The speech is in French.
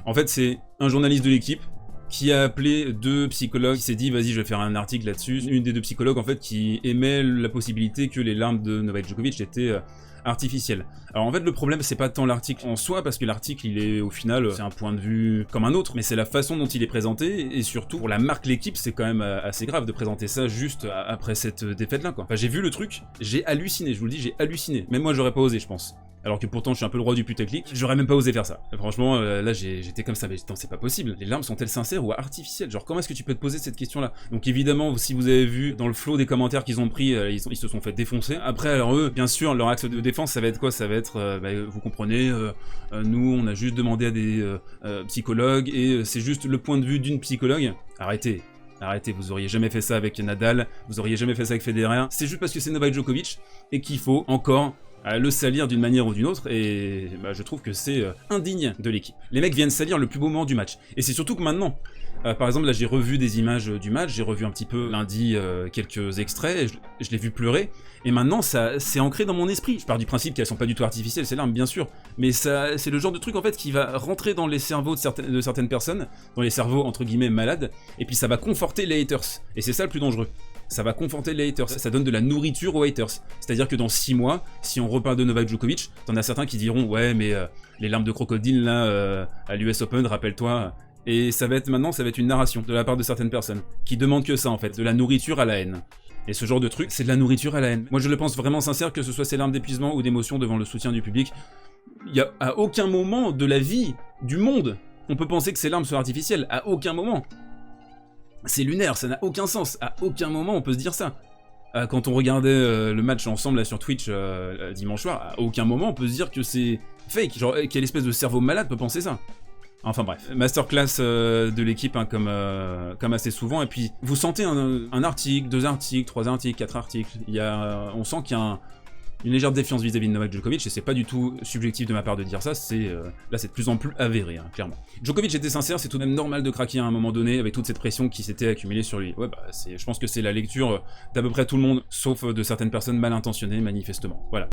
En fait, c'est un journaliste de l'équipe qui a appelé 2 psychologues, qui s'est dit vas-y je vais faire un article là-dessus. Une des 2 psychologues en fait qui émet la possibilité que les larmes de Novak Djokovic étaient artificielles. Alors en fait le problème c'est pas tant l'article en soi, parce que l'article il est au final c'est un point de vue comme un autre, mais c'est la façon dont il est présenté, et surtout pour la marque l'équipe c'est quand même assez grave de présenter ça juste après cette défaite là quoi. Enfin j'ai vu le truc, j'ai halluciné, je vous le dis, j'ai halluciné. Même moi j'aurais pas osé je pense. Alors que pourtant je suis un peu le roi du putaclic, j'aurais même pas osé faire ça. Franchement, là j'étais comme ça, mais non c'est pas possible. Les larmes sont-elles sincères ou artificielles? Genre comment est-ce que tu peux te poser cette question-là? Donc évidemment, si vous avez vu dans le flot des commentaires qu'ils ont pris, ils se sont fait défoncer. Après, alors eux, bien sûr, leur axe de défense, ça va être quoi? Ça va être, vous comprenez, nous on a juste demandé à des psychologues, et c'est juste le point de vue d'une psychologue. Arrêtez. Arrêtez, vous auriez jamais fait ça avec Nadal, vous auriez jamais fait ça avec Federer. C'est juste parce que c'est Novak Djokovic, et qu'il faut encore le salir d'une manière ou d'une autre, et je trouve que c'est indigne de l'équipe. Les mecs viennent salir le plus beau moment du match, et c'est surtout que maintenant, par exemple là j'ai revu des images du match, j'ai revu un petit peu lundi quelques extraits, et je l'ai vu pleurer, et maintenant ça c'est ancré dans mon esprit. Je pars du principe qu'elles sont pas du tout artificielles ces larmes bien sûr, mais ça c'est le genre de truc en fait qui va rentrer dans les cerveaux de certaines personnes, dans les cerveaux entre guillemets malades, et puis ça va conforter les haters, et c'est ça le plus dangereux. Ça va conforter les haters, ça donne de la nourriture aux haters. C'est-à-dire que dans 6 mois, si on reparle de Novak Djokovic, t'en as certains qui diront ouais mais les larmes de crocodile là à l'US Open, rappelle-toi. Et ça va être une narration de la part de certaines personnes qui demandent que ça en fait, de la nourriture à la haine. Et ce genre de truc, c'est de la nourriture à la haine. Moi je le pense vraiment sincère, que ce soit ces larmes d'épuisement ou d'émotion devant le soutien du public, il y a à aucun moment de la vie, du monde, on peut penser que ces larmes soient artificielles, à aucun moment. C'est lunaire, ça n'a aucun sens, à aucun moment on peut se dire ça. Quand on regardait le match ensemble là sur Twitch dimanche soir, à aucun moment on peut se dire que c'est fake, genre quelle espèce de cerveau malade peut penser ça? Enfin bref, masterclass de l'équipe hein, comme assez souvent, et puis vous sentez un article, 2 articles, 3 articles, 4 articles, on sent qu'il y a une légère défiance vis-à-vis de Novak Djokovic, et c'est pas du tout subjectif de ma part de dire ça, là c'est de plus en plus avéré, hein, clairement. Djokovic était sincère, c'est tout de même normal de craquer à un moment donné avec toute cette pression qui s'était accumulée sur lui. Ouais je pense que c'est la lecture d'à peu près tout le monde, sauf de certaines personnes mal intentionnées manifestement, voilà.